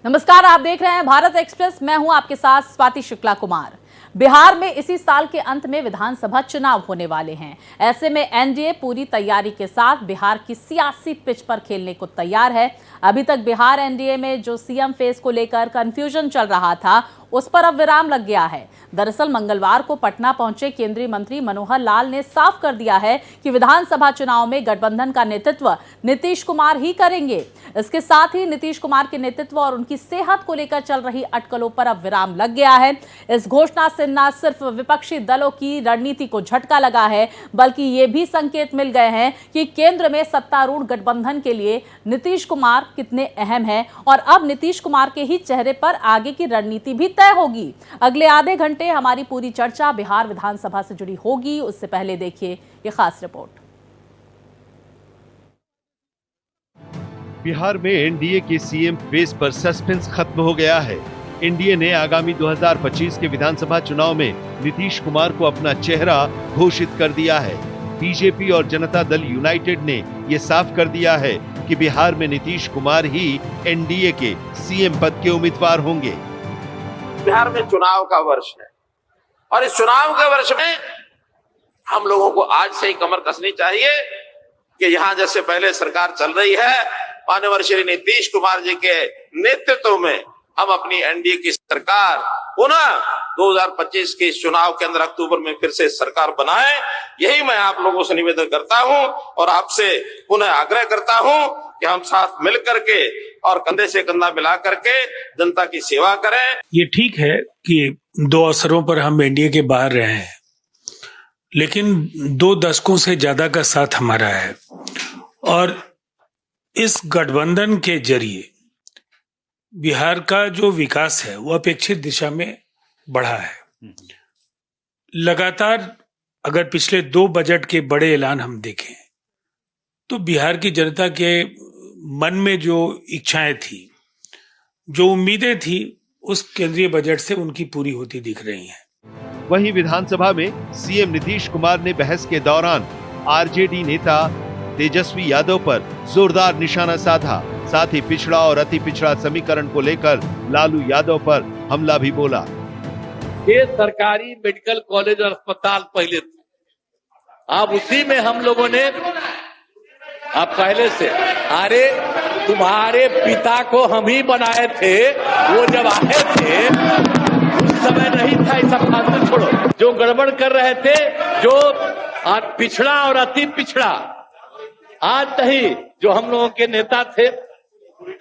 नमस्कार, आप देख रहे हैं भारत एक्सप्रेस। मैं हूं आपके साथ स्वाति शुक्ला कुमार। बिहार में इसी साल के अंत में विधानसभा चुनाव होने वाले हैं। ऐसे में एनडीए पूरी तैयारी के साथ बिहार की सियासी पिच पर खेलने को तैयार है। अभी तक बिहार एनडीए में जो सीएम फेस को लेकर कंफ्यूजन चल रहा था, उस पर अब विराम लग गया है। दरअसल मंगलवार को पटना पहुंचे केंद्रीय मंत्री मनोहर लाल ने साफ कर दिया है कि विधानसभा चुनाव में गठबंधन का नेतृत्व नीतीश कुमार ही करेंगे। इसके साथ ही नीतीश कुमार के नेतृत्व और उनकी सेहत को लेकर चल रही अटकलों पर अब विराम लग गया है। इस घोषणा से न सिर्फ विपक्षी दलों की रणनीति को झटका लगा है, बल्कि ये भी संकेत मिल गए हैं कि केंद्र में सत्तारूढ़ गठबंधन के लिए नीतीश कुमार कितने अहम हैं और अब नीतीश कुमार के ही चेहरे पर आगे की रणनीति भी तय होगी। अगले आधे घंटे हमारी पूरी चर्चा बिहार विधानसभा से जुड़ी होगी। उससे पहले देखिए ये खास रिपोर्ट। बिहार में एनडीए के सीएम फेस पर सस्पेंस खत्म हो गया है। एनडीए ने आगामी 2025 के विधानसभा चुनाव में नीतीश कुमार को अपना चेहरा घोषित कर दिया है। बीजेपी और जनता दल यूनाइटेड ने ये साफ कर दिया है कि बिहार में नीतीश कुमार ही एनडीए के सीएम पद के उम्मीदवार होंगे। बिहार में चुनाव का वर्ष है और इस चुनाव के वर्ष में हम लोगों को आज से ही कमर कसनी चाहिए कि यहाँ जैसे पहले सरकार चल रही है, माननीय श्री नीतीश कुमार जी के नेतृत्व में हम अपनी एनडीए की सरकार पुनः 2025 के इस चुनाव के अंदर अक्टूबर में फिर से सरकार बनाए। यही मैं आप लोगों से निवेदन करता हूं और आपसे पुनः आग्रह करता हूं कि हम साथ मिल करके और कंधे से कंधा मिला करके जनता की सेवा करें। ये ठीक है कि 2 अवसरों पर हम एनडीए के बाहर रहे हैं, लेकिन 2 दशकों से ज्यादा का साथ हमारा है और इस गठबंधन के जरिए बिहार का जो विकास है वो अपेक्षित दिशा में बढ़ा है। लगातार अगर पिछले 2 बजट के बड़े ऐलान हम देखें तो बिहार की जनता के मन में जो इच्छाएं थी, जो उम्मीदें थी, उस केंद्रीय बजट से उनकी पूरी होती दिख रही हैं। वहीं विधानसभा में सीएम नीतीश कुमार ने बहस के दौरान आरजेडी नेता तेजस्वी यादव पर जोरदार निशाना साधा। साथ ही पिछड़ा और अति पिछड़ा समीकरण को लेकर लालू यादव पर हमला भी बोला। ये सरकारी मेडिकल कॉलेज और अस्पताल पहले थे, अब उसी में हम लोगों ने अब पहले से, अरे तुम्हारे पिता को हम ही बनाए थे, वो जब आए थे उस समय नहीं था। ये सब फालतू छोड़ो, जो गड़बड़ कर रहे थे, जो पिछड़ा और अति पिछड़ा, आज नहीं, जो हम लोगों के नेता थे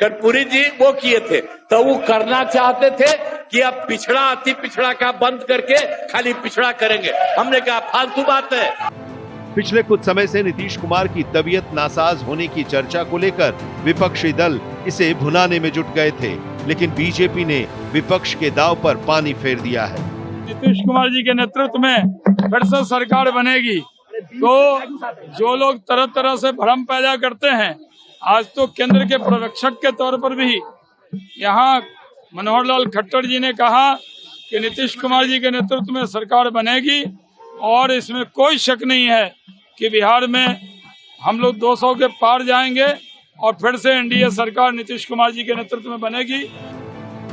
कर्पूरी जी वो किए थे, तो वो करना चाहते थे कि अब पिछड़ा अति पिछड़ा का बंद करके खाली पिछड़ा करेंगे। हमने कहा फालतू बात है। पिछले कुछ समय से नीतीश कुमार की तबीयत नासाज होने की चर्चा को लेकर विपक्षी दल इसे भुनाने में जुट गए थे, लेकिन बीजेपी ने विपक्ष के दांव पर पानी फेर दिया है। नीतीश कुमार जी के नेतृत्व में फिर से सरकार बनेगी, तो जो लोग तरह तरह से भ्रम पैदा करते हैं, आज तो केंद्र के पर्यवेक्षक के तौर पर भी यहाँ मनोहर लाल खट्टर जी ने कहा कि नीतीश कुमार जी के नेतृत्व में सरकार बनेगी और इसमें कोई शक नहीं है कि बिहार में हम लोग 200 के पार जाएंगे और फिर से एनडीए सरकार नीतीश कुमार जी के नेतृत्व में बनेगी।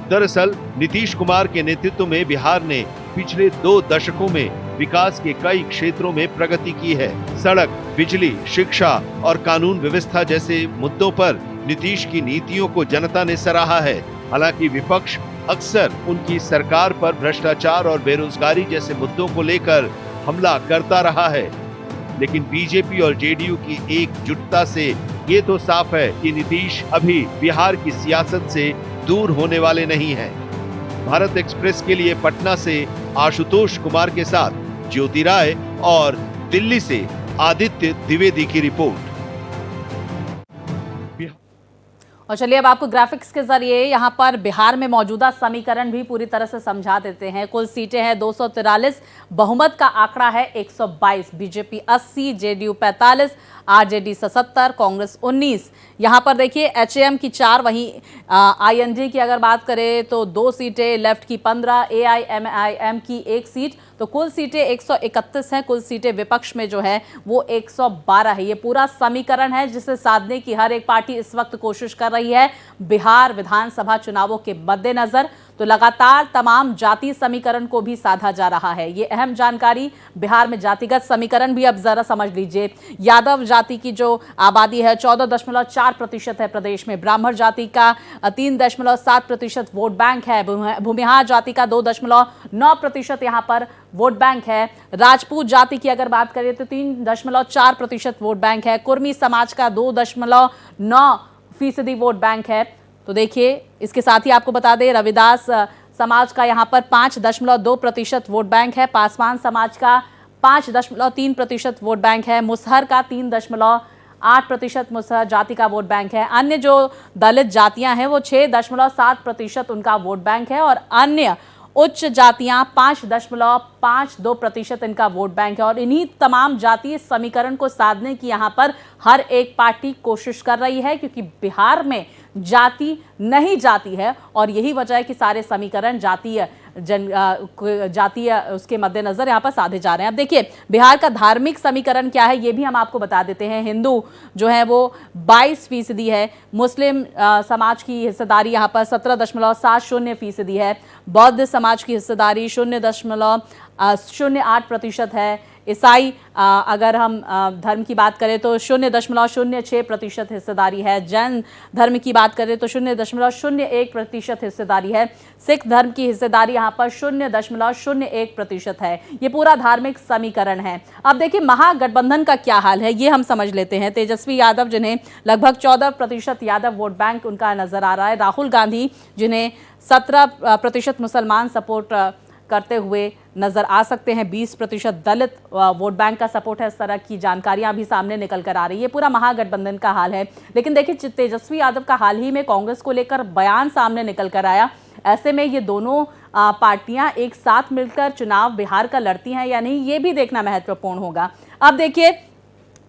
दरअसल नीतीश कुमार के नेतृत्व में बिहार ने पिछले 2 दशकों में विकास के कई क्षेत्रों में प्रगति की है। सड़क, बिजली, शिक्षा और कानून व्यवस्था जैसे मुद्दों पर नीतीश की नीतियों को जनता ने सराहा है। हालांकि विपक्ष अक्सर उनकी सरकार पर भ्रष्टाचार और बेरोजगारी जैसे मुद्दों को लेकर हमला करता रहा है, लेकिन बीजेपी और जेडीयू की एकजुटता से ये तो साफ है कि नीतीश अभी बिहार की सियासत से दूर होने वाले नहीं हैं। भारत एक्सप्रेस के लिए पटना से आशुतोष कुमार के साथ ज्योति राय और दिल्ली से आदित्य द्विवेदी की रिपोर्ट। और चलिए अब आपको ग्राफिक्स के जरिए यहाँ पर बिहार में मौजूदा समीकरण भी पूरी तरह से समझा देते हैं। कुल सीटें हैं 243, बहुमत का आंकड़ा है 122, बीजेपी 80, जेडीयू 45, आरजेडी 77, कांग्रेस 19। यहाँ पर देखिए एचएएम की 4, वहीं आईएनडी की अगर बात करें तो 2 सीटें, लेफ्ट की 15, एआईएमआईएम की 1 सीट, तो कुल सीटें 131 हैं, कुल सीटें विपक्ष में जो है वो 112 है। ये पूरा समीकरण है जिसे साधने की हर एक पार्टी इस वक्त कोशिश कर रही है बिहार विधानसभा चुनावों के मद्देनजर। तो लगातार तमाम जातीय समीकरण को भी साधा जा रहा है। ये अहम जानकारी बिहार में जातिगत समीकरण भी अब जरा समझ लीजिए। यादव जाति की जो आबादी है 14.4% है प्रदेश में, ब्राह्मण जाति का 3.7% वोट बैंक है, भूमिहार जाति का 2.9% यहाँ पर वोट बैंक है, राजपूत जाति की अगर बात करें तो 3.4% वोट बैंक है, कुर्मी समाज का 2.9% वोट बैंक है। तो देखिए इसके साथ ही आपको बता दें रविदास समाज का यहाँ पर 5.2% वोट बैंक है, पासवान समाज का 5.3% वोट बैंक है, मुसहर का 3.8% मुसहर जाति का वोट बैंक है। अन्य जो दलित जातियां हैं वो 6.7% उनका वोट बैंक है और अन्य उच्च जातियां 5.52% इनका वोट बैंक है। और इन्हीं तमाम जातीय समीकरण को साधने की यहाँ पर हर एक पार्टी कोशिश कर रही है, क्योंकि बिहार में जाति नहीं जाती है और यही वजह है कि सारे समीकरण जातीय उसके मद्देनजर यहाँ पर साधे जा रहे हैं। अब देखिए बिहार का धार्मिक समीकरण क्या है ये भी हम आपको बता देते हैं। हिंदू जो है वो 22% है, मुस्लिम समाज की हिस्सेदारी यहाँ पर 17.70% है, बौद्ध समाज की हिस्सेदारी 0.08% है, ईसाई अगर हम धर्म की बात करें तो 0.06% हिस्सेदारी है, जैन धर्म की बात करें तो 0.01% हिस्सेदारी है, सिख धर्म की हिस्सेदारी यहाँ पर 0.01% है। ये पूरा धार्मिक समीकरण है। अब देखिए महागठबंधन का क्या हाल है ये हम समझ लेते हैं। तेजस्वी यादव जिन्हें लगभग 14% यादव वोट बैंक उनका नजर आ रहा है, राहुल गांधी जिन्हें 17% मुसलमान सपोर्ट करते हुए नजर आ सकते हैं, 20% दलित वोट बैंक का सपोर्ट है, इस तरह की जानकारियां भी सामने निकल कर आ रही है। पूरा महागठबंधन का हाल है। लेकिन देखिए तेजस्वी यादव का हाल ही में कांग्रेस को लेकर बयान सामने निकल कर आया। ऐसे में ये दोनों पार्टियां एक साथ मिलकर चुनाव बिहार का लड़ती हैं या नहीं ये भी देखना महत्वपूर्ण होगा। अब देखिए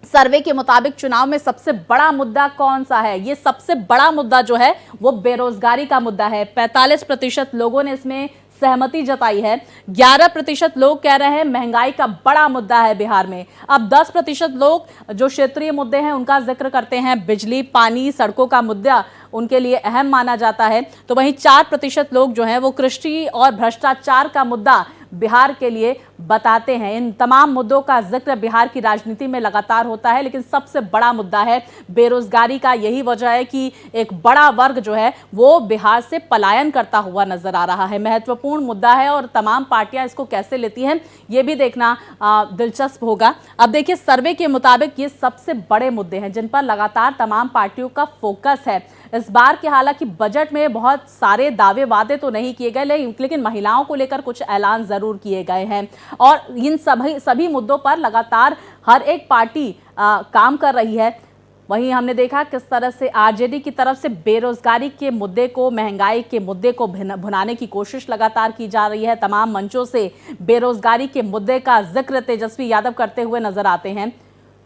सर्वे के मुताबिक चुनाव में सबसे बड़ा मुद्दा कौन सा है? ये सबसे बड़ा मुद्दा जो है वो बेरोजगारी का मुद्दा है। 45% लोगों ने इसमें सहमति जताई है। 11% लोग कह रहे हैं महंगाई का बड़ा मुद्दा है बिहार में। अब 10% लोग जो क्षेत्रीय मुद्दे हैं उनका जिक्र करते हैं, बिजली, पानी, सड़कों का मुद्दा उनके लिए अहम माना जाता है। तो वहीं 4% लोग जो हैं वो कृषि और भ्रष्टाचार का मुद्दा बिहार के लिए बताते हैं। इन तमाम मुद्दों का जिक्र बिहार की राजनीति में लगातार होता है, लेकिन सबसे बड़ा मुद्दा है बेरोजगारी का। यही वजह है कि एक बड़ा वर्ग जो है वो बिहार से पलायन करता हुआ नजर आ रहा है। महत्वपूर्ण मुद्दा है और तमाम पार्टियां इसको कैसे लेती हैं ये भी देखना दिलचस्प होगा। अब देखिए सर्वे के मुताबिक ये सबसे बड़े मुद्दे हैं जिन पर लगातार तमाम पार्टियों का फोकस है। इस बार के हालांकि बजट में बहुत सारे दावे वादे तो नहीं किए गए, लेकिन महिलाओं को लेकर कुछ ऐलान जरूर किए गए हैं और इन सभी मुद्दों पर लगातार हर एक पार्टी काम कर रही है। वहीं हमने देखा किस तरह से आरजेडी की तरफ से बेरोजगारी के मुद्दे को, महंगाई के मुद्दे को भुनाने की कोशिश लगातार की जा रही है। तमाम मंचों से बेरोजगारी के मुद्दे का जिक्र तेजस्वी यादव करते हुए नजर आते हैं।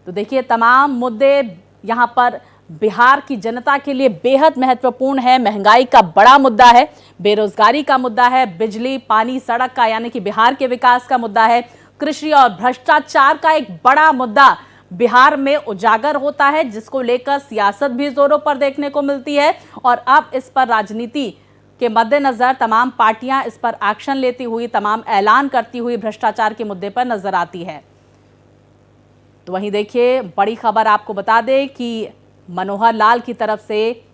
तो देखिए तमाम मुद्दे यहाँ पर बिहार की जनता के लिए बेहद महत्वपूर्ण है। महंगाई का बड़ा मुद्दा है, बेरोजगारी का मुद्दा है, बिजली, पानी, सड़क का यानी कि बिहार के विकास का मुद्दा है, कृषि और भ्रष्टाचार का एक बड़ा मुद्दा बिहार में उजागर होता है, जिसको लेकर सियासत भी जोरों पर देखने को मिलती है। और अब इस पर राजनीति के मद्देनजर तमाम पार्टियां इस पर एक्शन लेती हुई, तमाम ऐलान करती हुई भ्रष्टाचार के मुद्दे पर नजर आती है। तो वहीं देखिए बड़ी खबर आपको बता दें कि मनोहर लाल की तरफ से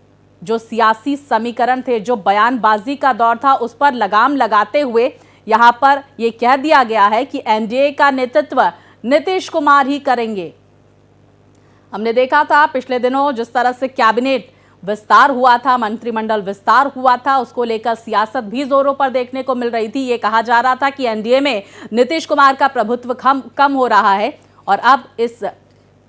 जो सियासी समीकरण थे, जो बयानबाजी का दौर था, उस पर लगाम लगाते हुए यहां पर यह कह दिया गया है कि एनडीए का नेतृत्व नीतीश कुमार ही करेंगे। हमने देखा था पिछले दिनों जिस तरह से कैबिनेट विस्तार हुआ था, मंत्रिमंडल विस्तार हुआ था, उसको लेकर सियासत भी जोरों पर देखने को मिल रही थी। ये कहा जा रहा था कि एनडीए में नीतीश कुमार का प्रभुत्व कम हो रहा है और अब इस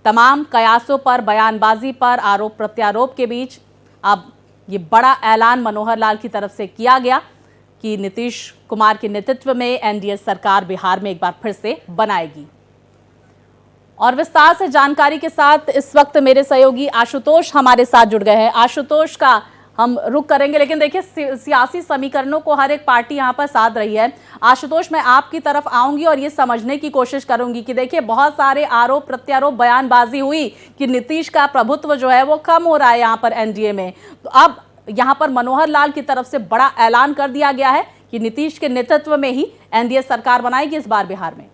तमाम कयासों पर, बयानबाजी पर, आरोप प्रत्यारोप के बीच अब ये बड़ा ऐलान मनोहर लाल की तरफ से किया गया कि नीतीश कुमार के नेतृत्व में एनडीए सरकार बिहार में एक बार फिर से बनाएगी। और विस्तार से जानकारी के साथ इस वक्त मेरे सहयोगी आशुतोष हमारे साथ जुड़ गए हैं। आशुतोष का हम रुक करेंगे, लेकिन देखिए सियासी समीकरणों को हर एक पार्टी यहाँ पर साध रही है। आशुतोष, मैं आपकी तरफ आऊंगी और ये समझने की कोशिश करूंगी कि देखिए बहुत सारे आरोप प्रत्यारोप बयानबाजी हुई कि नीतीश का प्रभुत्व जो है वो कम हो रहा है यहाँ पर एनडीए में। तो अब यहाँ पर मनोहर लाल की तरफ से बड़ा ऐलान कर दिया गया है कि नीतीश के नेतृत्व में ही एनडीए सरकार बनाएगी इस बार बिहार में।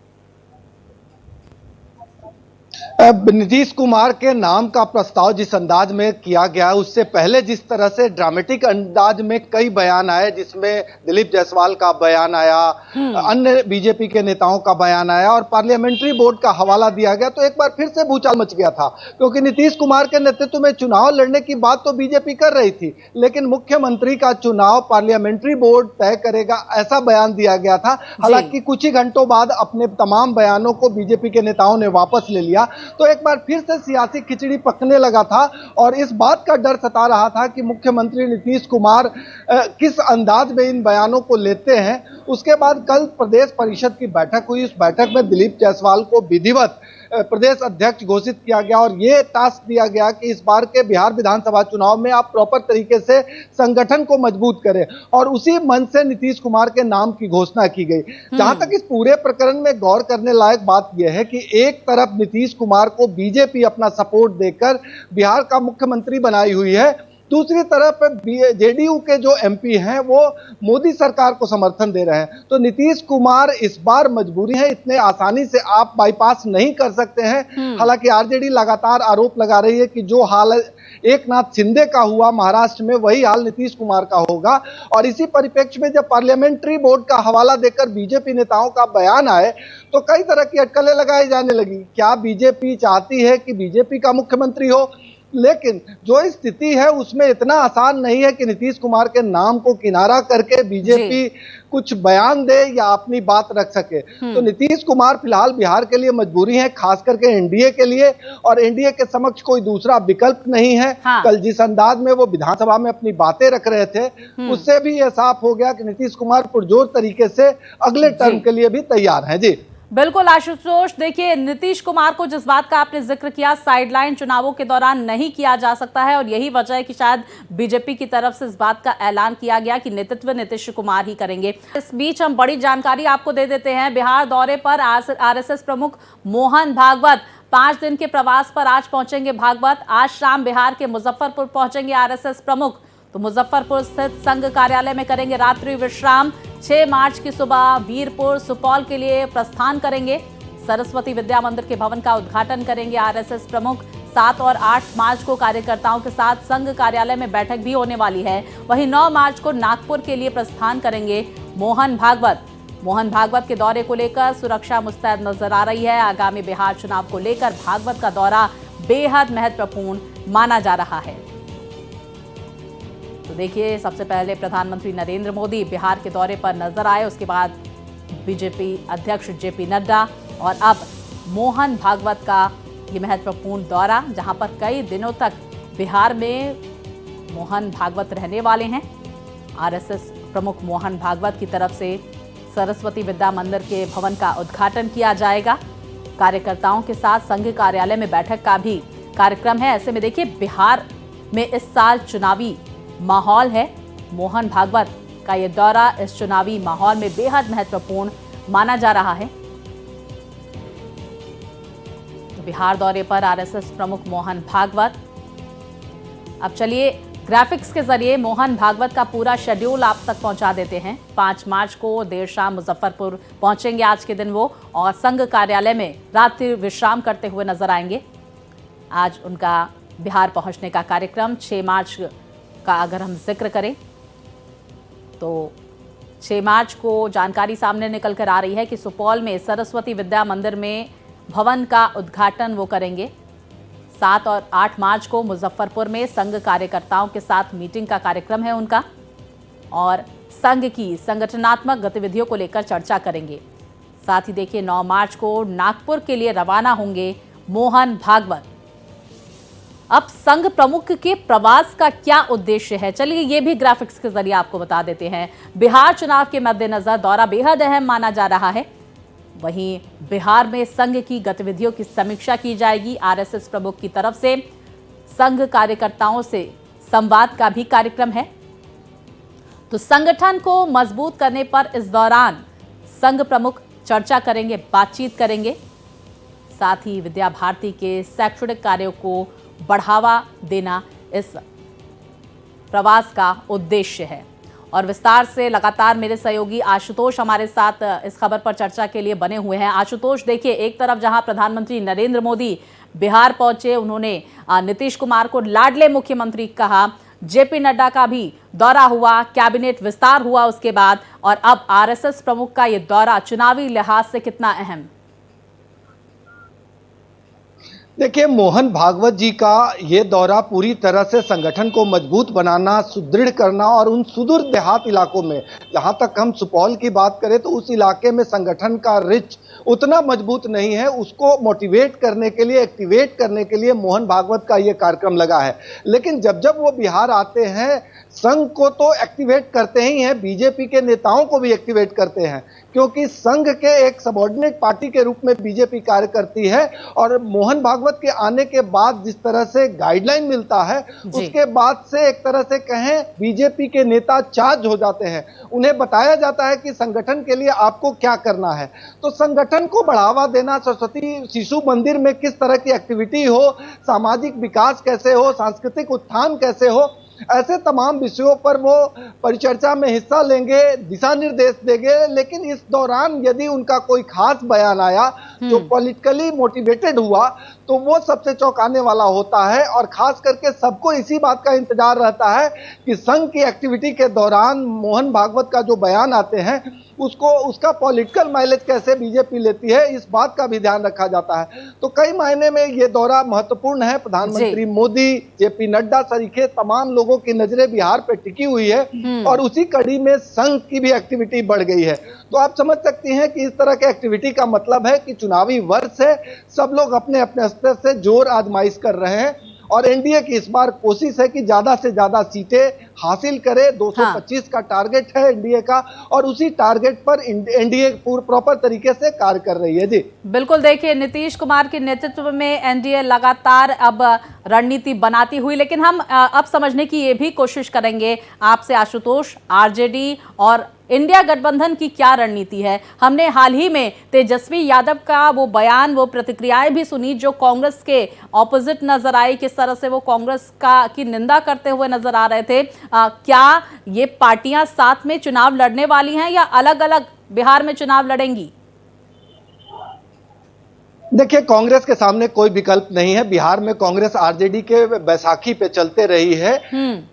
नीतीश कुमार के नाम का प्रस्ताव जिस अंदाज में किया गया, उससे पहले जिस तरह से ड्रामेटिक अंदाज में कई बयान आए, जिसमें दिलीप जायसवाल का बयान आया, अन्य बीजेपी के नेताओं का बयान आया और पार्लियामेंट्री बोर्ड का हवाला दिया गया, तो एक बार फिर से भूचाल मच गया था। क्योंकि नीतीश कुमार के नेतृत्व में चुनाव लड़ने की बात तो बीजेपी कर रही थी, लेकिन मुख्यमंत्री का चुनाव पार्लियामेंट्री बोर्ड तय करेगा, ऐसा बयान दिया गया था। हालांकि कुछ ही घंटों बाद अपने तमाम बयानों को बीजेपी के नेताओं ने वापस ले लिया, तो एक बार फिर से सियासी खिचड़ी पकने लगा था और इस बात का डर सता रहा था कि मुख्यमंत्री नीतीश कुमार किस अंदाज में इन बयानों को लेते हैं। उसके बाद कल प्रदेश परिषद की बैठक हुई। उस बैठक में दिलीप जायसवाल को विधिवत प्रदेश अध्यक्ष घोषित किया गया और ये टास्क दिया गया कि इस बार के बिहार विधानसभा चुनाव में आप प्रॉपर तरीके से संगठन को मजबूत करें, और उसी मन से नीतीश कुमार के नाम की घोषणा की गई। जहां तक इस पूरे प्रकरण में गौर करने लायक बात यह है कि एक तरफ नीतीश कुमार को बीजेपी अपना सपोर्ट देकर बिहार का मुख्यमंत्री बनाई हुई है, दूसरी तरफ जेडीयू के जो एमपी हैं वो मोदी सरकार को समर्थन दे रहे हैं। तो नीतीश कुमार इस बार मजबूरी है, इतने आसानी से आप बाईपास नहीं कर सकते हैं। हालांकि आरजेडी लगातार आरोप लगा रही है कि जो हाल एकनाथ शिंदे का हुआ महाराष्ट्र में, वही हाल नीतीश कुमार का होगा। और इसी परिप्रेक्ष्य में जब पार्लियामेंट्री बोर्ड का हवाला देकर बीजेपी नेताओं का बयान आए, तो कई तरह की अटकलें लगाई जाने लगी। क्या बीजेपी चाहती है कि बीजेपी का मुख्यमंत्री हो? लेकिन जो स्थिति है उसमें इतना आसान नहीं है कि नीतीश कुमार के नाम को किनारा करके बीजेपी कुछ बयान दे या अपनी बात रख सके। तो नीतीश कुमार फिलहाल बिहार के लिए मजबूरी है, खास करके एनडीए के लिए, और एनडीए के समक्ष कोई दूसरा विकल्प नहीं है। कल जिस अंदाज में वो विधानसभा में अपनी बातें रख रहे थे, उससे भी यह साफ हो गया कि नीतीश कुमार पुरजोर तरीके से अगले टर्म के लिए भी तैयार है। जी बिल्कुल आशुतोष, देखिए नीतीश कुमार को जिस बात का आपने जिक्र किया, साइडलाइन चुनावों के दौरान नहीं किया जा सकता है, और यही वजह है कि शायद बीजेपी की तरफ से इस बात का ऐलान किया गया कि नेतृत्व नीतीश कुमार ही करेंगे। इस बीच हम बड़ी जानकारी आपको दे देते हैं। बिहार दौरे पर आरएसएस प्रमुख मोहन भागवत 5 दिन के प्रवास पर आज पहुंचेंगे। भागवत आज शाम बिहार के मुजफ्फरपुर पहुंचेंगे आरएसएस प्रमुख। तो मुजफ्फरपुर स्थित संघ कार्यालय में करेंगे रात्रि विश्राम। 6 मार्च की सुबह वीरपुर सुपौल के लिए प्रस्थान करेंगे। सरस्वती विद्या मंदिर के भवन का उद्घाटन करेंगे आरएसएस प्रमुख। 7 और 8 मार्च को कार्यकर्ताओं के साथ संघ कार्यालय में बैठक भी होने वाली है। वहीं 9 मार्च को नागपुर के लिए प्रस्थान करेंगे मोहन भागवत। मोहन भागवत के दौरे को लेकर सुरक्षा मुस्तैद नजर आ रही है। आगामी बिहार चुनाव को लेकर भागवत का दौरा बेहद महत्वपूर्ण माना जा रहा है। तो देखिए, सबसे पहले प्रधानमंत्री नरेंद्र मोदी बिहार के दौरे पर नजर आए, उसके बाद बीजेपी अध्यक्ष जेपी नड्डा, और अब मोहन भागवत का ये महत्वपूर्ण दौरा, जहां पर कई दिनों तक बिहार में मोहन भागवत रहने वाले हैं। आरएसएस प्रमुख मोहन भागवत की तरफ से सरस्वती विद्या मंदिर के भवन का उद्घाटन किया जाएगा। कार्यकर्ताओं के साथ संघ कार्यालय में बैठक का भी कार्यक्रम है। ऐसे में देखिए, बिहार में इस साल चुनावी माहौल है। मोहन भागवत का ये दौरा इस चुनावी माहौल में बेहद महत्वपूर्ण माना जा रहा है। तो बिहार दौरे पर आरएसएस प्रमुख मोहन भागवत। अब चलिए ग्राफिक्स के जरिए मोहन भागवत का पूरा शेड्यूल आप तक पहुंचा देते हैं। 5 मार्च को देर शाम मुजफ्फरपुर पहुंचेंगे आज के दिन वो, और संघ कार्यालय में रात्रि विश्राम करते हुए नजर आएंगे। आज उनका बिहार पहुंचने का कार्यक्रम 6 मार्च का अगर हम जिक्र करें तो 6 मार्च को जानकारी सामने निकल कर आ रही है कि सुपौल में सरस्वती विद्या मंदिर में भवन का उद्घाटन वो करेंगे। 7 और 8 मार्च को मुजफ्फरपुर में संघ कार्यकर्ताओं के साथ मीटिंग का कार्यक्रम है उनका, और संघ की संगठनात्मक गतिविधियों को लेकर चर्चा करेंगे। साथ ही देखिए, 9 मार्च को नागपुर के लिए रवाना होंगे मोहन भागवत। अब संघ प्रमुख के प्रवास का क्या उद्देश्य है, चलिए ये भी ग्राफिक्स के जरिए आपको बता देते हैं। बिहार चुनाव के मद्देनजर दौरा बेहद अहम माना जा रहा है। वहीं बिहार में संघ की गतिविधियों की समीक्षा की जाएगी। आरएसएस प्रमुख की तरफ से संघ कार्यकर्ताओं से संवाद का भी कार्यक्रम है। तो संगठन को मजबूत करने पर इस दौरान संघ प्रमुख चर्चा करेंगे, बातचीत करेंगे। साथ ही विद्या भारती के शैक्षणिक कार्यों को बढ़ावा देना इस प्रवास का उद्देश्य है। और विस्तार से लगातार मेरे सहयोगी आशुतोष हमारे साथ इस खबर पर चर्चा के लिए बने हुए हैं। आशुतोष, देखिए, एक तरफ जहां प्रधानमंत्री नरेंद्र मोदी बिहार पहुंचे, उन्होंने नीतीश कुमार को लाडले मुख्यमंत्री कहा, जेपी नड्डा का भी दौरा हुआ, कैबिनेट विस्तार हुआ उसके बाद, और अब आरएसएस प्रमुख का यह दौरा चुनावी लिहाज से कितना अहम? देखिए, मोहन भागवत जी का ये दौरा पूरी तरह से संगठन को मजबूत बनाना, सुदृढ़ करना, और उन सुदूर देहात इलाकों में, जहां तक हम सुपौल की बात करें तो उस इलाके में संगठन का रिच उतना मजबूत नहीं है, उसको मोटिवेट करने के लिए, एक्टिवेट करने के लिए मोहन भागवत का ये कार्यक्रम लगा है। लेकिन जब जब वो बिहार आते हैं, संघ को तो एक्टिवेट करते ही हैं, बीजेपी के नेताओं को भी एक्टिवेट करते हैं, क्योंकि संघ के एक सबऑर्डिनेट पार्टी के रूप में बीजेपी कार्य करती है। और मोहन भागवत के आने के बाद जिस तरह से गाइडलाइन मिलता है, उसके बाद से एक तरह से कहें बीजेपी के नेता चार्ज हो जाते हैं। उन्हें बताया जाता है कि संगठन के लिए आपको क्या करना है। तो संगठन को बढ़ावा देना, सरस्वती शिशु मंदिर में किस तरह की एक्टिविटी हो, सामाजिक विकास कैसे हो, सांस्कृतिक उत्थान कैसे हो, ऐसे तमाम विषयों पर वो परिचर्चा में हिस्सा लेंगे, दिशा निर्देश देंगे। लेकिन इस दौरान यदि उनका कोई खास बयान आया जो पॉलिटिकली मोटिवेटेड हुआ, तो वो सबसे चौंकाने वाला होता है। और खास करके सबको इसी बात का इंतजार रहता है कि संघ की एक्टिविटी के दौरान मोहन भागवत का जो बयान आते हैं, उसका पॉलिटिकल माइलेज कैसे बीजेपी लेती है, इस बात का भी ध्यान रखा जाता है। तो कई मायने में ये दौरा महत्वपूर्ण है। प्रधानमंत्री मोदी, जेपी नड्डा सरीखे तमाम लोगों की नजरें बिहार पे टिकी हुई है, और उसी कड़ी में संघ की भी एक्टिविटी बढ़ गई है। तो आप समझ सकती हैं कि इस तरह के एक्टिविटी का मतलब है कि चुनावी वर्ष है, सब लोग अपने अपने स्तर से जोर आजमाइश कर रहे हैं। और एनडीए की इस बार कोशिश है कि ज्यादा से ज्यादा सीटें हासिल करे। 225 का टारगेट है एनडीए का, और उसी टारगेट पर एनडीए प्रॉपर तरीके से कार्य कर रही है। जी बिल्कुल, देखिए, नीतीश कुमार के नेतृत्व में एनडीए लगातार अब रणनीति बनाती हुई, लेकिन हम अब समझने की ये भी कोशिश करेंगे आपसे आशुतोष, आरजेडी और इंडिया गठबंधन की क्या रणनीति है। हमने हाल ही में तेजस्वी यादव का वो बयान, वो प्रतिक्रियाएं भी सुनी जो कांग्रेस के ऑपोजिट नजर आई, किस तरह से वो कांग्रेस की निंदा करते हुए नजर आ रहे थे। क्या ये पार्टियां साथ में चुनाव लड़ने वाली हैं या अलग अलग बिहार में चुनाव लड़ेंगी? देखिए, कांग्रेस के सामने कोई विकल्प नहीं है। बिहार में कांग्रेस आरजेडी के बैसाखी पे चलते रही है।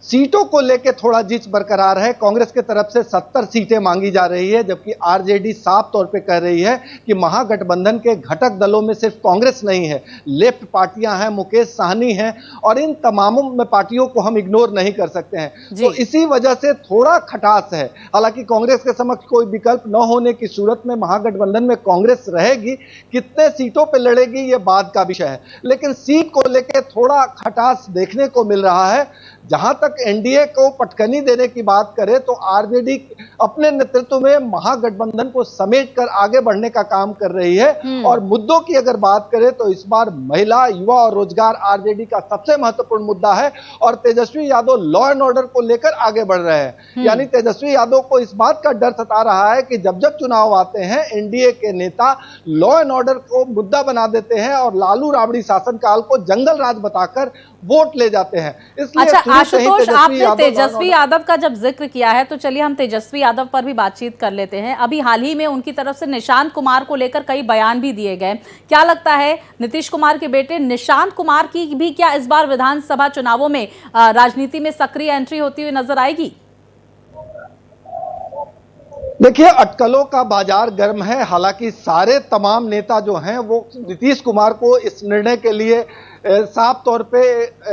सीटों को लेके थोड़ा जिच बरकरार है। कांग्रेस के तरफ से 70 सीटें मांगी जा रही है, जबकि आरजेडी साफ तौर पे कह रही है कि महागठबंधन के घटक दलों में सिर्फ कांग्रेस नहीं है, लेफ्ट पार्टियां हैं, मुकेश सहनी हैं, और इन तमामों में पार्टियों को हम इग्नोर नहीं कर सकते हैं। तो इसी वजह से थोड़ा खटास है। हालांकि कांग्रेस के समक्ष कोई विकल्प न होने की सूरत में महागठबंधन में कांग्रेस रहेगी। कितने सीटों पे लड़ेगी ये बात का विषय है, लेकिन सीट को लेकर थोड़ा खटास देखने को मिल रहा है। जहां तक एनडीए को पटकनी देने की बात करें तो आरजेडी अपने नेतृत्व में महागठबंधन को समेटकर आगे बढ़ने का काम कर रही है। और मुद्दों की अगर बात करें तो इस बार महिला, युवा और रोजगार आरजेडी का सबसे महत्वपूर्ण मुद्दा है, और Tejashwi Yadav law and order को लेकर आगे बढ़ रहे हैं। यानी तेजस्वी यादव को इस बात का डर सता रहा है कि जब जब चुनाव आते हैं, एनडीए के नेता लॉ एंड ऑर्डर को मुद्दा बना देते हैं और लालू राबड़ी शासनकाल को जंगल राज बताकर वोट ले जाते हैं। इसलिए अच्छा आशुतोष, आपने तेजस्वी यादव का जब जिक्र किया है तो चलिए हम तेजस्वी यादव पर भी बातचीत कर लेते हैं। अभी हाल ही में उनकी तरफ से निशांत कुमार को लेकर कई बयान भी दिए गए। क्या लगता है नीतीश कुमार के बेटे निशांत कुमार की भी क्या इस बार विधानसभा चुनावों में राजनीति में सक्रिय एंट्री होती हुई नजर आएगी? देखिए, अटकलों का बाजार गर्म है। हालांकि सारे तमाम नेता जो हैं वो नीतीश कुमार को इस निर्णय के लिए साफ तौर पे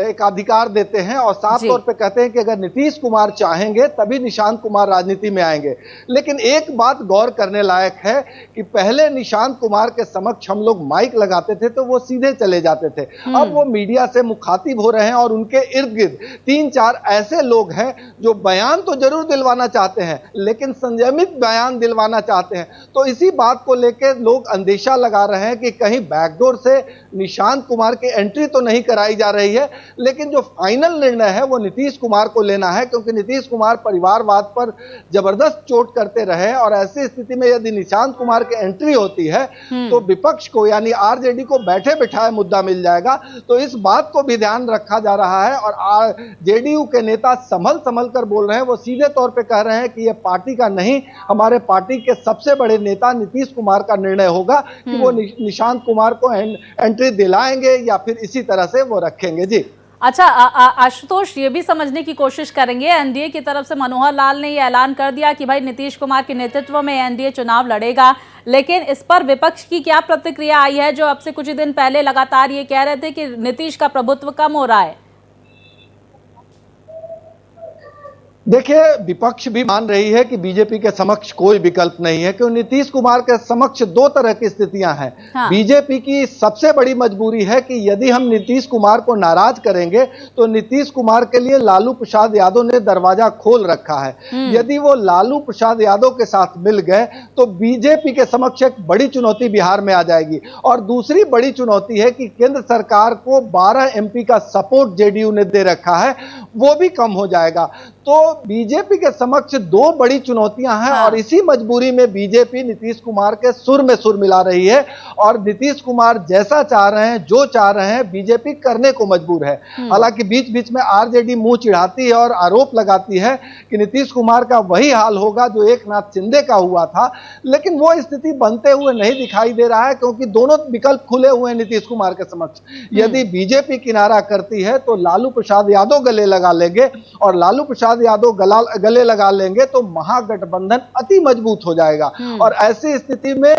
एक अधिकार देते हैं और साफ तौर पे कहते हैं कि अगर नीतीश कुमार चाहेंगे तभी निशांत कुमार राजनीति में आएंगे। लेकिन एक बात गौर करने लायक है कि पहले निशांत कुमार के समक्ष हम लोग माइक लगाते थे तो वो सीधे चले जाते थे। अब वो मीडिया से मुखातिब हो रहे हैं और उनके इर्द गिर्द 3-4 ऐसे लोग हैं जो बयान तो जरूर दिलवाना चाहते हैं लेकिन संयमित बयान दिलवाना चाहते हैं। तो इसी बात को लेकर लोग अंदेशा लगा रहे हैं कि कहीं बैकडोर से निशांत कुमार की एंट्री एंट्री तो नहीं कराई जा रही है, लेकिन जो फाइनल निर्णय है वो नीतीश कुमार को लेना है, क्योंकि नीतीश कुमार परिवारवाद पर जबरदस्त चोट करते रहे और ऐसी स्थिति में यदि निशांत कुमार की एंट्री होती है तो विपक्ष को यानी आरजेडी को बैठे बिठाए मुद्दा मिल जाएगा। तो इस बात को भी ध्यान रखा जा रहा है और जेडीयू के नेता संभल कर बोल रहे हैं। वो सीधे तौर पे कह रहे हैं कि ये पार्टी का नहीं, हमारे पार्टी के सबसे बड़े नेता नीतीश कुमार का निर्णय होगा कि वो निशांत कुमार को एंट्री दिलाएंगे या फिर इसी तरह से वो रखेंगे। जी अच्छा, आशुतोष, ये भी समझने की कोशिश करेंगे, एनडीए की तरफ से मनोहर लाल ने ये ऐलान कर दिया कि भाई नीतीश कुमार के नेतृत्व में एनडीए चुनाव लड़ेगा, लेकिन इस पर विपक्ष की क्या प्रतिक्रिया आई है, जो अब से कुछ दिन पहले लगातार ये कह रहे थे कि नीतीश का प्रभुत्व कम हो रहा है? देखिए, विपक्ष भी मान रही है कि बीजेपी के समक्ष कोई विकल्प नहीं है, क्योंकि नीतीश कुमार के समक्ष दो तरह की स्थितियां हैं। हाँ। बीजेपी की सबसे बड़ी मजबूरी है कि यदि हम नीतीश कुमार को नाराज करेंगे तो नीतीश कुमार के लिए लालू प्रसाद यादव ने दरवाजा खोल रखा है। यदि वो लालू प्रसाद यादव के साथ मिल गए तो बीजेपी के समक्ष एक बड़ी चुनौती बिहार में आ जाएगी। और दूसरी बड़ी चुनौती है कि केंद्र सरकार को 12 एमपी का सपोर्ट जेडीयू ने दे रखा है, वो भी कम हो जाएगा। तो बीजेपी के समक्ष दो बड़ी चुनौतियां हैं। हाँ। और इसी मजबूरी में बीजेपी नीतीश कुमार के सुर में सुर मिला रही है और नीतीश कुमार जैसा चाह रहे हैं, जो चाह रहे हैं, बीजेपी करने को मजबूर है। हालांकि बीच बीच में आरजेडी मुंह चिढ़ाती है और आरोप लगाती है कि नीतीश कुमार का वही हाल होगा जो एकनाथ शिंदे का हुआ था, लेकिन वो स्थिति बनते हुए नहीं दिखाई दे रहा है, क्योंकि दोनों विकल्प खुले हुए हैं नीतीश कुमार के समक्ष। यदि बीजेपी किनारा करती है तो लालू प्रसाद यादव गले लगा लेंगे और लालू प्रसाद यादव गले लगा लेंगे तो महागठबंधन अति मजबूत हो जाएगा। और ऐसी स्थिति में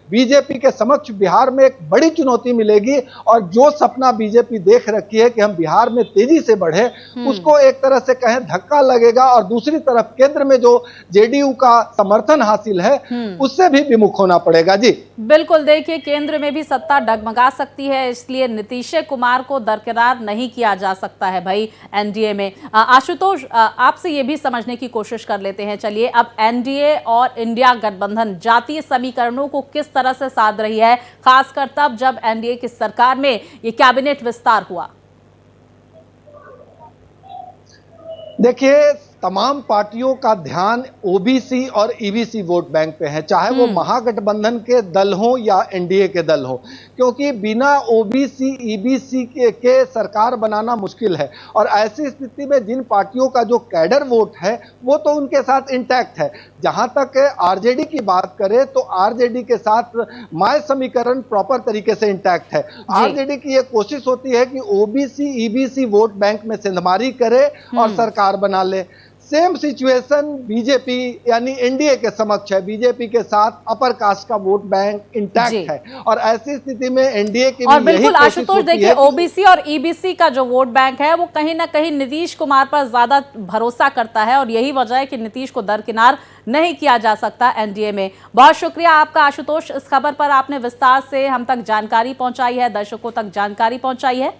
बीजेपी के समक्ष बिहार में एक बड़ी चुनौती मिलेगी और जो सपना बीजेपी देख रखी है कि हम बिहार में तेजी से बढ़े, उसको एक तरह से कहें धक्का लगेगा। और दूसरी तरफ केंद्र में जो जेडीयू का समर्थन हासिल है उससे भी विमुख होना पड़ेगा। जी बिल्कुल, देखिए केंद्र में भी सत्ता डगमगा सकती है, इसलिए नीतीश कुमार को दरकिनार नहीं किया जा सकता है भाई एनडीए में। आशुतोष, आपसे ये भी समझने की कोशिश कर लेते हैं। चलिए, अब एनडीए और इंडिया गठबंधन जातीय समीकरणों को किस तरह से साध रही है, खासकर तब जब एनडीए की सरकार में ये कैबिनेट विस्तार हुआ? देखिए, तमाम पार्टियों का ध्यान ओबीसी और ईबीसी वोट बैंक पे है, चाहे वो महागठबंधन के दल हो या एनडीए के दल हो, क्योंकि बिना ओबीसी ईबीसी के सरकार बनाना मुश्किल है। और ऐसी स्थिति में जिन पार्टियों का जो कैडर वोट है वो तो उनके साथ इंटैक्ट है। जहां तक आरजेडी की बात करें तो आरजेडी के साथ माय समीकरण प्रॉपर तरीके से इंटैक्ट है। आरजेडी की ये कोशिश होती है कि ओबीसी ईबीसी वोट बैंक में सिंधमारी करे और सरकार बना ले। सेम सिचुएशन बीजेपी यानी एनडीए के समक्ष है। बीजेपी के साथ अपर कास्ट का वोट बैंक इंटैक्ट है और ऐसी स्थिति में एनडीए की और बिल्कुल आशुतोष, देखिए ओबीसी और ईबीसी का जो वोट बैंक है वो कहीं ना कहीं नीतीश कुमार पर ज्यादा भरोसा करता है और यही वजह है कि नीतीश को दरकिनार नहीं किया जा सकता एनडीए में। बहुत शुक्रिया आपका आशुतोष, इस खबर पर आपने विस्तार से हम तक जानकारी पहुंचाई है, दर्शकों तक जानकारी पहुंचाई है।